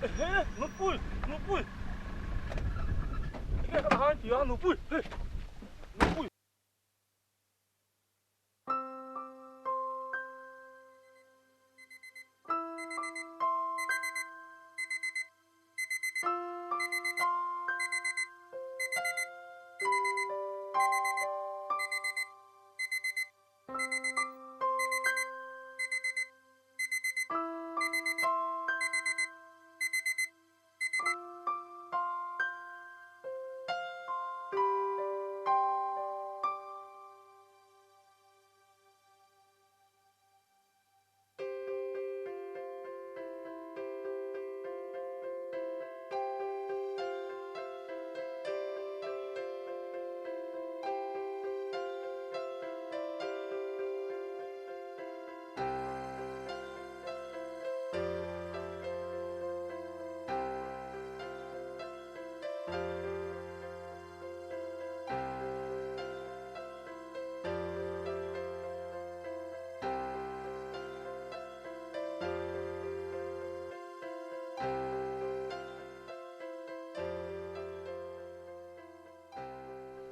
Nupul. Ika kabahan dia nupul. Nupul.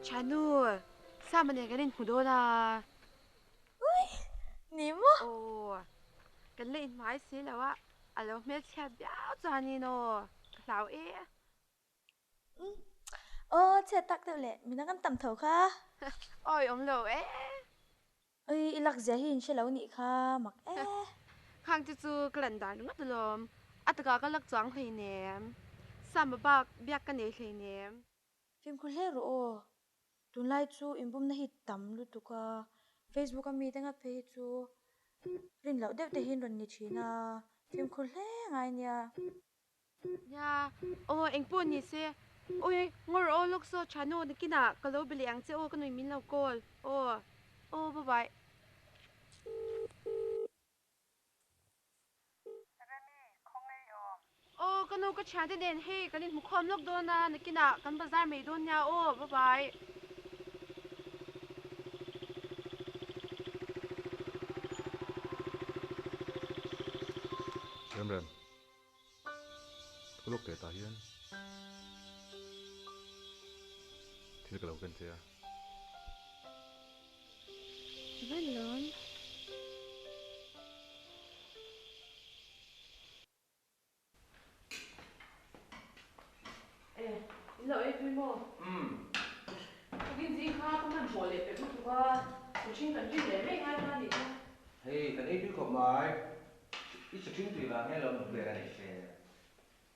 Chanu, sama ni kan hudo na. Ui, ni mo? Oh, kan le in mai si la wa, alo me chat biao chani no. Sao e? Chết tắc đâu lệ, mình đang ăn tầm thầu kha. Ôi ông lo e. Ui, ilak dễ hin sẽ lâu nị kha, mặc e. Khang chu chu kan dan ngat lom. Ataka ka lak chang thei nem. Sama bak biak kan ne thei nem. Phim khul he ro. Tun lai chu imbum na hit tam lu tu ka. Facebook am mi tanga page chu. Rin lau dev te hin ron ni china. Phim khul he ngai nia. Ya, oh eng pon ni se. Ôi, ngor o lok so chanu ni kina kalo bili ang che o kanoi min lo kol. Oh, bye bye. Oh, kanu ka chan den hey, kanin mukhom lok do na nakina kan bazar me do nya. Oh, bye bye. Rem. Lúc kể ta hiền. Thì cái đầu cần thế à? Vẫn lớn. Lợi quy mô. Cái gì khác cũng làm bỏ lệ phải bút qua. Một chính cần duy để mấy hai ba đi thôi. Hey, kan itu kok mai? Itu cintu lah, hello beran ini.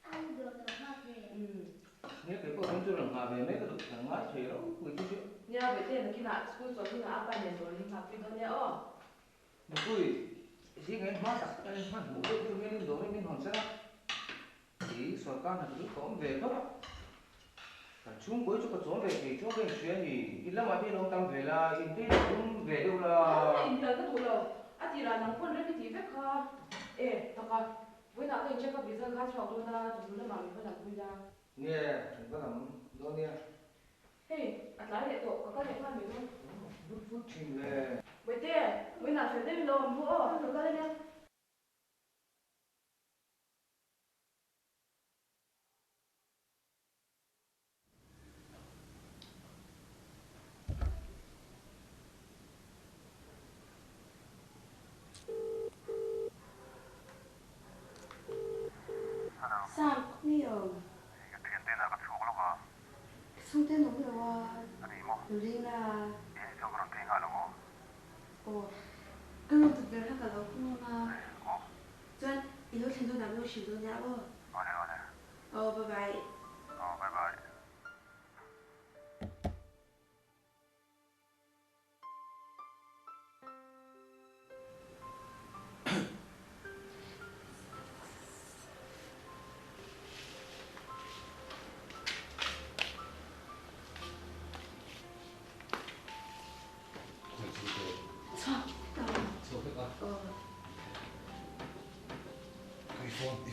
Anh được thằng Hoa về. Nếu cái bộ thông tin là về mấy cái được thằng mai thì nó người chút chút. Nhà vậy thế là khi nào school cho khi nào apa nên rồi thì học cái đó nhá. Một cái gì cái mai đặt cái mai một cái cái cái đồ cái hòn sắt. Thì sở can là cứ có về thôi. Cả chúng cuối cho có về thì cho bên chuyện thì ít lắm mà đi đâu tăng về là in thế cũng về đâu là. In là cái thủ đâu. À thì là nông dân đấy thì phải kha. Tao coi. Với nào cái check up visa khá chọn luôn na, chúng nó mà mình phải làm vui ra. Nè, chúng ta làm đó nè. Hey, lại để tổ có cái khoan mình không? Phút trình về. Vậy thế, với nào phải đến đâu mua, được cái này. Sao không hiểu? Cái tiền tên là cái số lúc à? Xuống tên đúng rồi à? Anh đi mua. Rồi đi là. Cho cái đồng tiền hả lúc? Ồ, cái lúc thực tế là cả lâu không mà. Ồ. Cho ý lúc thành tôi nằm lúc sử dụng nhá bơ. Bye bye. Bye bye.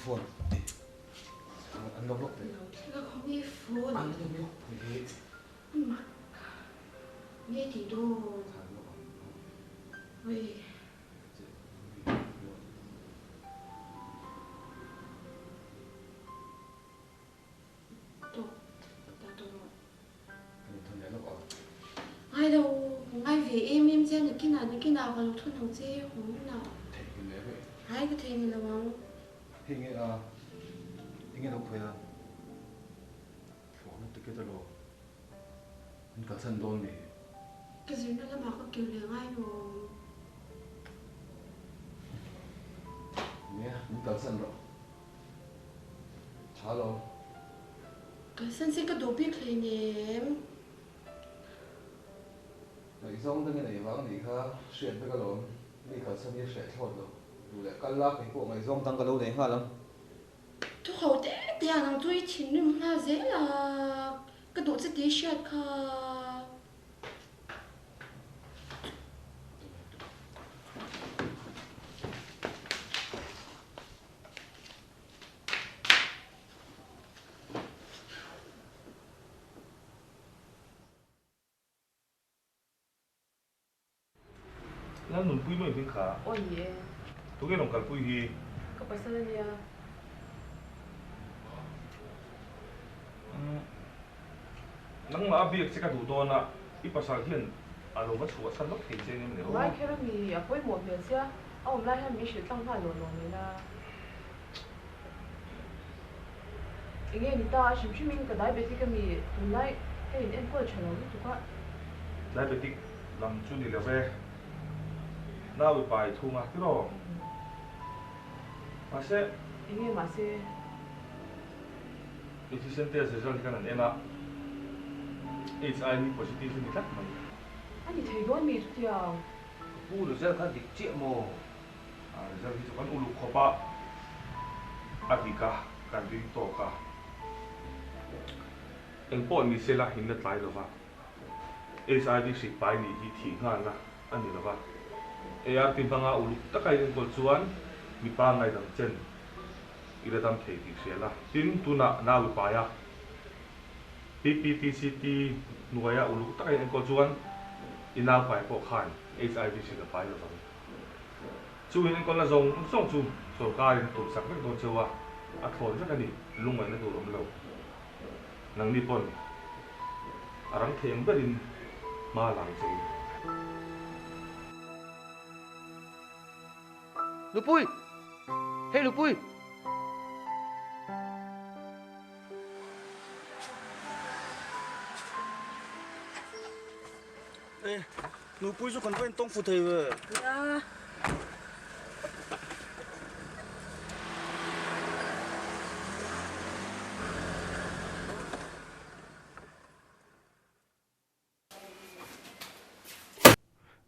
iPhone. Anh đâu lúc đấy? Nó không nghe phone. Anh đâu lúc? Thế. Mà nghe thì đồ. Ôi. kina ka lu thun hong che hong na Thầy cái lẽ vậy. hai cái thing là wang Hình ấy à, hình ấy đâu phải à. Phổ nó tự cái đó. Anh cả sân đôn này. cái gì nó là mà có kiểu liền ai mà Nè, anh cả sân rồi. Chả đâu. cái sân sẽ có đồ biết lên nhém Này xong cái này vắng thì khá xuyên với cái lồn. Đi cả sân như sẽ thôi rồi. Dù là căn lắc thì bộ ngày xong tăng cái lâu đấy khá lắm. tôi hậu thế thì anh tôi chỉ nên là dễ là cái đồ sẽ tí shit cả Lan nun pui noi ving kha. ôi yeah Tu ke long kal pui hi. cái bác sĩ này Nang ma biak se ka du to na I pasal hian alo va chhuwa san lok thei che nem le. Mai khe mi apoi mo hmel sia a om lai han mi hri tlang ha lo lo ni na inge ni ta shim shim in ka diabetic mi tun lai he in en ko chalo ni tu ka Diabetic lam chu ni le ve. Na wi pai thu ma ki ro. Ma se inge ma se efficient test result kan an ena. HIV positive ni tak mai. ani thei don mi tu tia Pu được rất là địch triệu mồ. Result hi chu kan ulu khopa. Adika kan ding to ka. Eng pon mi se la hin na tlai lo va. HIV si pai ni hi thi nga na ani lo va. AR tin banga ulu takai eng kol chuan mi pa ngai dang chen. Ila dam thei ti se la. Tin tuna na wi pa ya. PPTCT nuaya ulu takai eng kol chuan ina pai po khan HIV si ka pai lo va. Chu hin eng kol la zong song chu sarkar in tum sak mek don chewa. A thon ra kani lungai na tur om lo. Nang ni pon arang them berin ma lang chei. Lupui! Hey Lupui! Ê, nụ bùi cho còn quen tông phụ thầy về. Ya.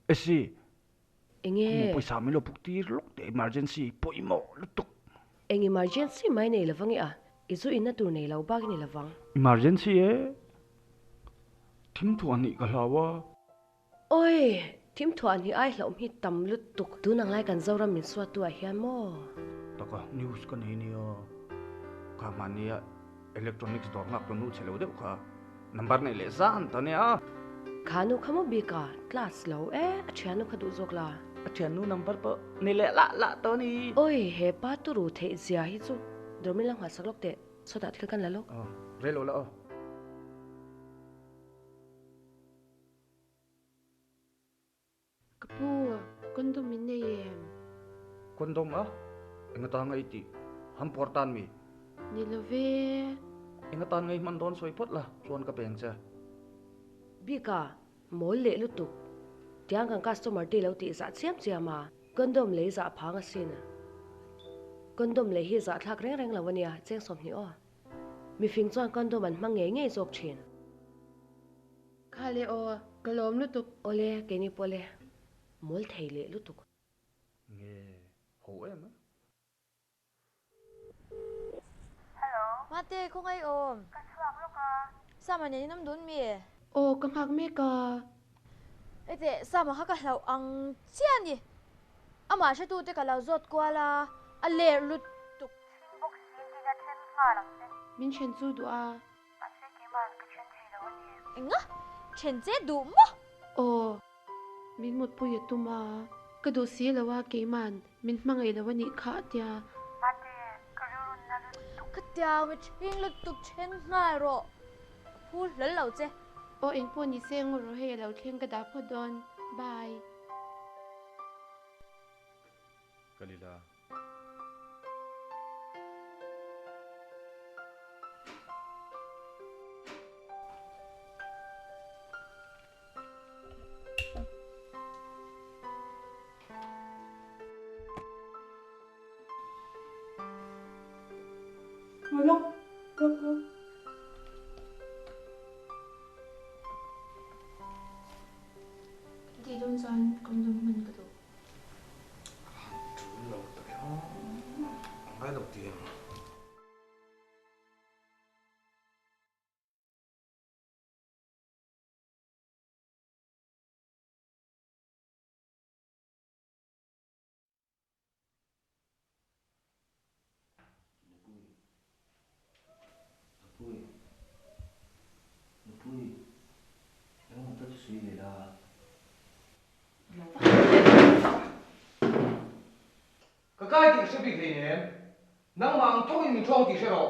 Ê, inge một pisa mình lo bukti lúc để emergency bôi mỏ lúc tục. eng emergency mai nei lawang e a izu in na tur nei lo ba ni lawang Emergency e. Thím thu anh cái lawa. oi thim thuan hi ai hlom hi tam lut tuk tu nang lai kan zoram min suat tu a hian mo Taka news kan ini yo. Kamania electronics door ngak nu chelo de kha. Number này lệ zan ta ne a. khanu khamo bi ka class lo e a thianu khadu zok la Achen nu number pa ne lệ la to ni. oi he pa tu ru the zia hi chu dormin lang ha saklok te so da thil kan la lo Re lo la. kapu kondo min ne yem Kondom a. Ingatan ngai ti. Ham portan mi. ni lo ve Ingatan ngai man don soi pot la. Chuan ka peng cha. bi ka mol le lu tuk tiang kan customer ti lo ti za chiam chiama kondom le za phanga sin kondom le hi za thak reng reng lawania cheng som hi o mi fing chuan kondom an mang nge nge jok thin khale o kalom lu tuk ole keni pole mol thei le lu tuk Nghe hổ em á. Mate không ai ôm. Sao mà nhảy năm đốn mì? o kam hak me ka Ê thế sao mà hắc cái lẩu ăn chiên đi? Ama sẽ tu cái lẩu rốt qua là à lẹ lụt tục. min chen chu du a Anh á, chen chế đủ mò. o min mut pu yatuma ka do si lawa ke man min mangai lawani kha tia Cái tiao mà chen lụt tục chen ngay rồi. Phu lớn lẩu chế. o eng po ni se ngor he lo thleng ka da phodon bye kalila Look. Đi đông dân con đông mình cái đồ. Trốn lâu tại ho, ai đầu tiên. Nupui, em không thích suy nghĩ là. Cái thì sẽ bị thế nhỉ? Nang mang thôi mình trông thì sẽ rồi.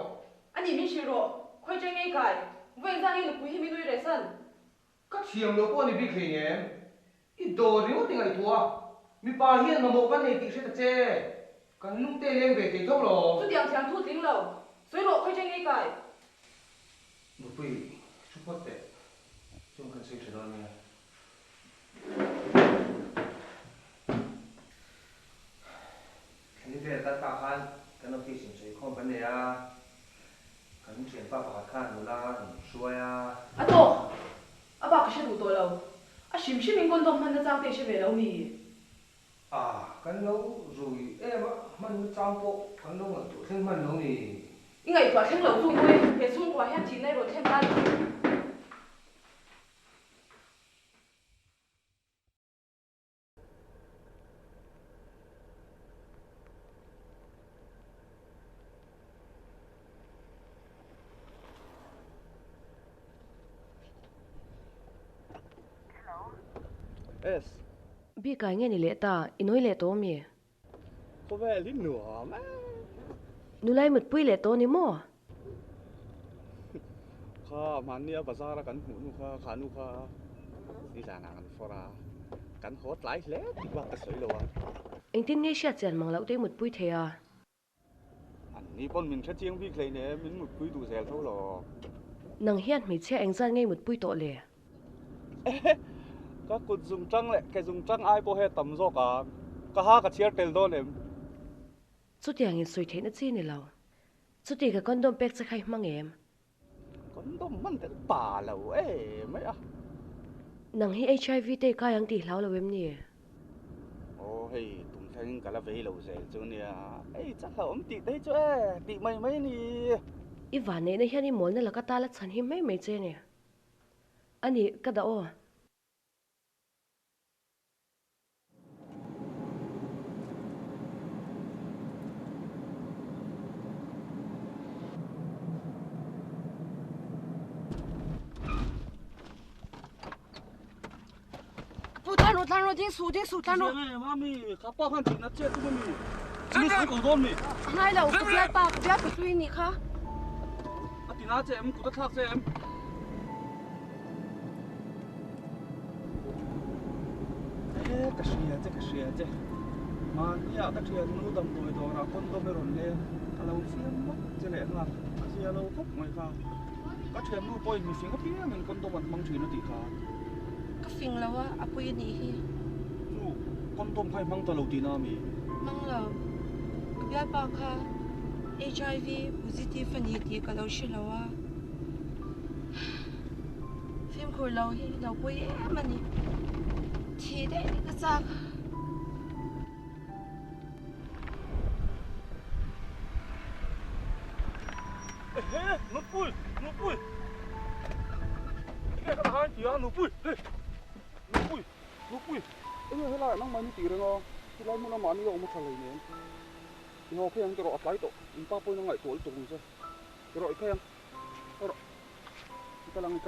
Anh nhìn mình chịu rồi, khơi chơi ngay cái, vậy ra đi được quý mình nuôi để sân. Các chiếm đâu có bị thế nhỉ? Ít đồ thì có tiếng ai thua. Mi pa hiền mà một Vannei thì sẽ thật chê. Cái lúc tê lên về thì thôi rồi. Chút tiền thu tiếng lầu, suy lộ khơi chơi ngay cái. Nupui, chút bất tệ. Chúng cần suy trở nè. Cái này ta phá khăn, cái nó khi sinh suy không vấn đề à. Cái chuyện phá khăn nó là xuôi à. À tổ, à bà cái đủ tuổi lầu, à xìm mình con đông hắn đã trang tê sẽ về lâu nì. À, cái nấu rồi em á, mình trang bộ, cái nấu là tụi thêm mình nấu nì. Ngày quả thêm lầu dung quê, để xung quả hẹn chín này rồi thêm tan. yes Bi cái nghe ni lệ ta, inoi lệ tổ mi. có vẻ lít nửa mà Nu lai một bui lệ tổ ni mo. kha mania bazara kan hunu kha khanu kha ni la na kan fora kan hot lai le ti ba ka soi lo wa Anh tin nghe xét chèn mang lậu tê một bui thế à. an ni pon min kha chiang vi klei ne min mut pui du zel tho lo Nang hiền mi che anh gian nghe một bui tổ lệ. ka kut zum trăng le ke zum trăng ai po he tam zo ka ha ka chiar tel do nem Chút tiền in suy thế nó chi ni lầu. Chút tiền cái con đông bẹc sẽ khai mang em. kon dom man te pa lo mai a Nang hi HIV tê cái ang tì lão lầu em nè. ô hey tum thang ka la ve lo zel chu nia ei cha lo om ti te chu ti mai ni I Vannei na hiền i mol na la ka ta la chan hi mấy che nè. Ani ka da o. Tan rồi tiếng sụt tan rồi. mami khapa khan tin na che tu mi ni sai ko dom ni Ngay lầu cái biat pa cái biat cái nị kha. atina che em ku ta thak che em ka shia che mania ta thia nu dam doi do ra kon do meron le alo siam ma che le nga sia lo khop mai kha ka thia nu poi mi finga pi min kon do man mang thui na ti kha Cái phim lâu á, à bui nị hi. nu kon dom khai mang ta lo ti na mi Mang lâu. Cái biar ba kha HIV positive phần hi thì cái lâu xí lâu á. Phim khổ lâu hi, lâu bui em anh nị. Thì đấy cái sao? Nupui cái ka han ti a nupui em he la nang mai ni ti re ngo ti lai mu na ma ni o mu thalai ne ni ho khang to ro atlai to in pa poi na ngai tol tu se ro i khang ro kalang